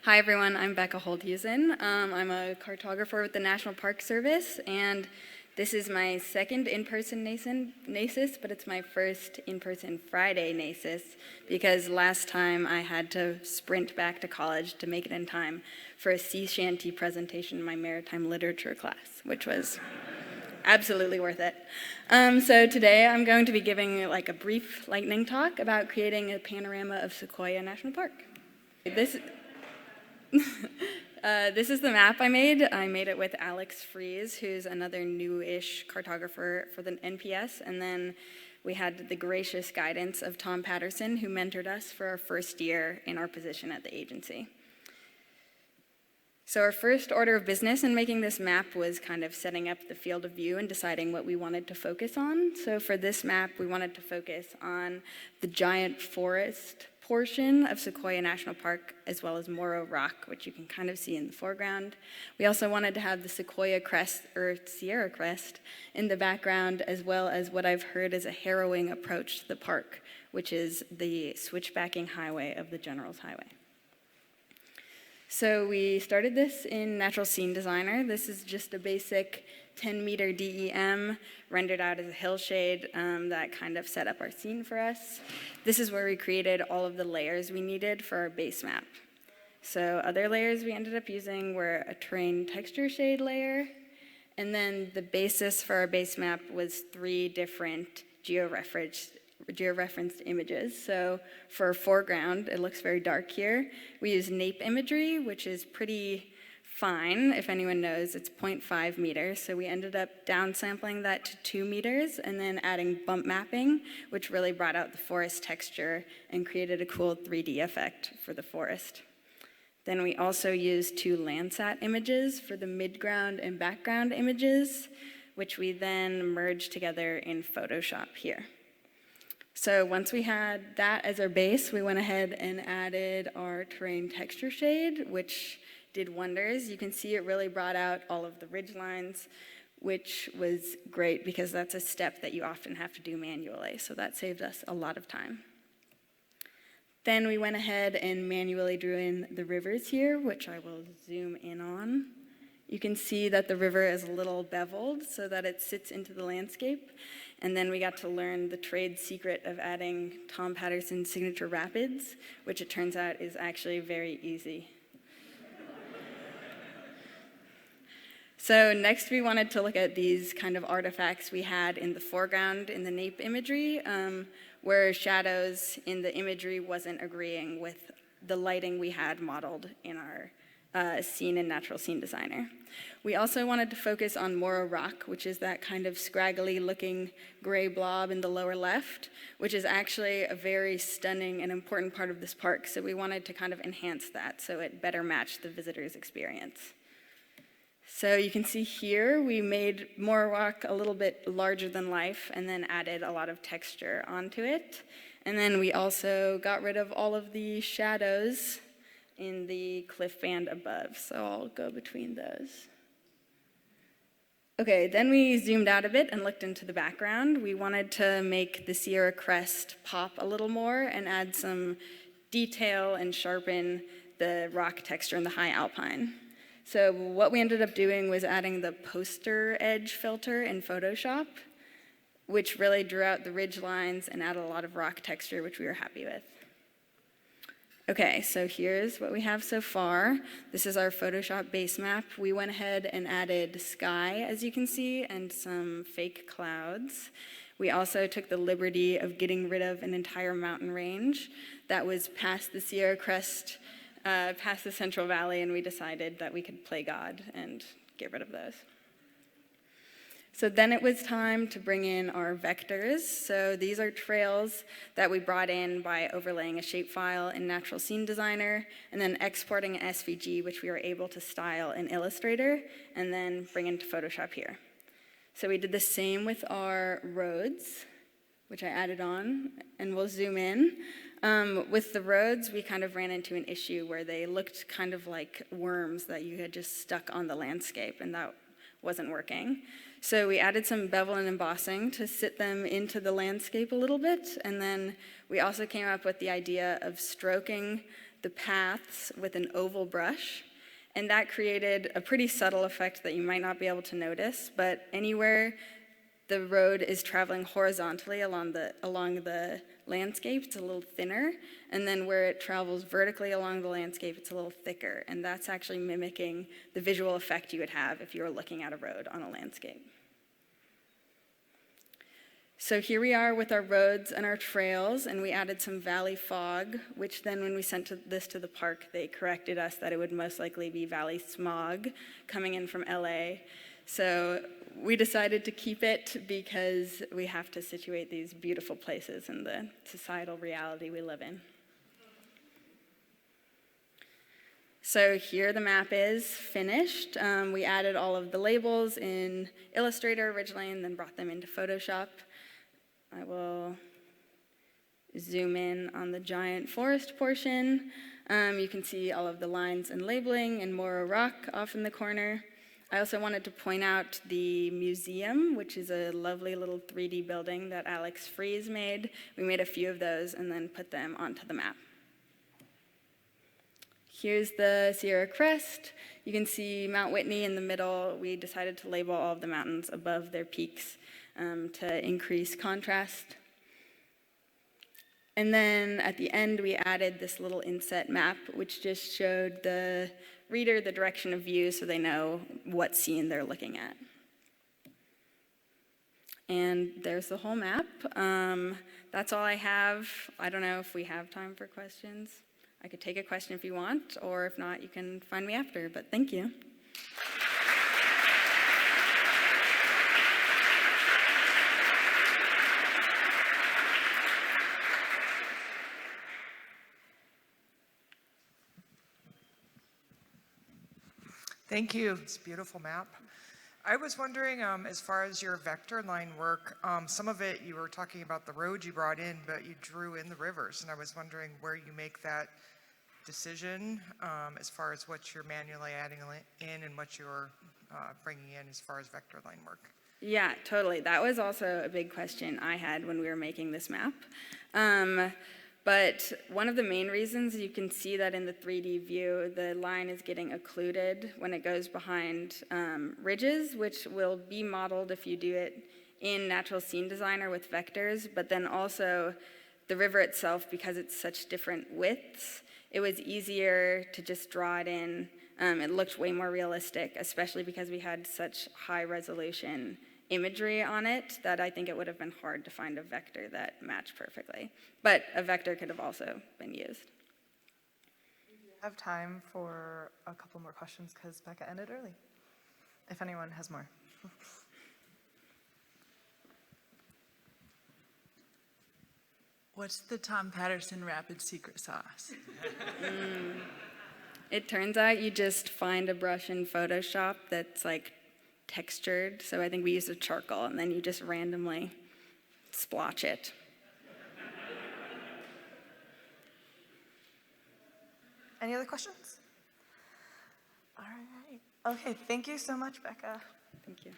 Hi everyone, I'm Becca Holdhusen. I'm a cartographer with the National Park Service, and this is my second in-person NACIS, but it's my first in-person Friday NACIS because last time I had to sprint back to college to make it in time for a sea shanty presentation in my maritime literature class, which was absolutely worth it. So today I'm going to be giving like a brief lightning talk about creating a panorama of Sequoia National Park. This is the map I made. I made it with Alex Fries, who's another new-ish cartographer for the NPS, and then we had the gracious guidance of Tom Patterson, who mentored us for our first year in our position at the agency. So our first order of business in making this map was kind of setting up the field of view and deciding what we wanted to focus on. So for this map, we wanted to focus on the giant forest portion of Sequoia National Park, as well as Morro Rock, which you can kind of see in the foreground. We also wanted to have the Sequoia Crest, or Sierra Crest, in the background, as well as what I've heard is a harrowing approach to the park, which is the switchbacking highway of the General's Highway. So we started this in Natural Scene Designer. This is just a basic 10-meter DEM rendered out as a hillshade that kind of set up our scene for us. This is where we created all of the layers we needed for our base map. So other layers we ended up using were a terrain texture shade layer, and then the basis for our base map was 3 different georeferenced images. So for our foreground, it looks very dark here. We use NAPE imagery, which is pretty fine. If anyone knows, it's 0.5 meters. So we ended up downsampling that to 2 meters and then adding bump mapping, which really brought out the forest texture and created a cool 3D effect for the forest. Then we also used 2 Landsat images for the midground and background images, which we then merged together in Photoshop here. So once we had that as our base, we went ahead and added our terrain texture shade, which did wonders. You can see it really brought out all of the ridge lines, which was great because that's a step that you often have to do manually. So that saved us a lot of time. Then we went ahead and manually drew in the rivers here, which I will zoom in on. You can see that the river is a little beveled so that it sits into the landscape. And then we got to learn the trade secret of adding Tom Patterson's signature rapids, which it turns out is actually very easy. So next we wanted to look at these kind of artifacts we had in the foreground in the NAPE imagery, where shadows in the imagery wasn't agreeing with the lighting we had modeled in our scene in Natural Scene Designer. We also wanted to focus on Morro Rock, which is that kind of scraggly looking gray blob in the lower left, which is actually a very stunning and important part of this park. So we wanted to kind of enhance that so it better matched the visitor's experience. So you can see here we made Morro Rock a little bit larger than life and then added a lot of texture onto it. And then we also got rid of all of the shadows in the cliff band above, so I'll go between those. Okay, then we zoomed out a bit and looked into the background. We wanted to make the Sierra Crest pop a little more and add some detail and sharpen the rock texture in the high alpine. So what we ended up doing was adding the poster edge filter in Photoshop, which really drew out the ridge lines and added a lot of rock texture, which we were happy with. Okay, so here's what we have so far. This is our Photoshop base map. We went ahead and added sky, as you can see, and some fake clouds. We also took the liberty of getting rid of an entire mountain range that was past the Sierra Crest, past the Central Valley, and we decided that we could play God and get rid of those. So then it was time to bring in our vectors. So these are trails that we brought in by overlaying a shapefile in Natural Scene Designer and then exporting an SVG, which we were able to style in Illustrator and then bring into Photoshop here. So we did the same with our roads, which I added on, and we'll zoom in. With the roads, we kind of ran into an issue where they looked kind of like worms that you had just stuck on the landscape, and that wasn't working. So we added some bevel and embossing to sit them into the landscape a little bit, and then we also came up with the idea of stroking the paths with an oval brush, and that created a pretty subtle effect that you might not be able to notice, but anywhere the road is traveling horizontally along the landscape, it's a little thinner, and then where it travels vertically along the landscape, it's a little thicker, and that's actually mimicking the visual effect you would have if you were looking at a road on a landscape. So here we are with our roads and our trails, and we added some valley fog, which then when we sent this to the park, they corrected us that it would most likely be valley smog coming in from LA. So we decided to keep it because we have to situate these beautiful places in the societal reality we live in. So here the map is finished. We added all of the labels in Illustrator originally and then brought them into Photoshop. I will zoom in on the giant forest portion. You can see all of the lines and labeling and Moro Rock off in the corner. I also wanted to point out the museum, which is a lovely little 3D building that Alex Fries made. We made a few of those and then put them onto the map. Here's the Sierra Crest. You can see Mount Whitney in the middle. We decided to label all of the mountains above their peaks to increase contrast. And then at the end, we added this little inset map, which just showed the reader the direction of view so they know what scene they're looking at. And there's the whole map. That's all I have. I don't know if we have time for questions. I could take a question if you want, or if not, you can find me after, but thank you. Thank you. It's a beautiful map. I was wondering, as far as your vector line work, some of it you were talking about the road you brought in, but you drew in the rivers, and I was wondering where you make that decision as far as what you're manually adding in and what you're bringing in as far as vector line work. Yeah, totally. That was also a big question I had when we were making this map. But one of the main reasons you can see that in the 3D view, the line is getting occluded when it goes behind ridges, which will be modeled if you do it in Natural Scene Designer with vectors, but then also the river itself, because it's such different widths, it was easier to just draw it in. It looked way more realistic, especially because we had such high resolution imagery on it that I think it would have been hard to find a vector that matched perfectly. But a vector could have also been used. We have time for a couple more questions because Becca ended early, if anyone has more. What's the Tom Patterson rapid secret sauce? It turns out you just find a brush in Photoshop that's like textured, so I think we used a charcoal, and then you just randomly splotch it. Any other questions? All right. Okay, thank you so much, Becca. Thank you.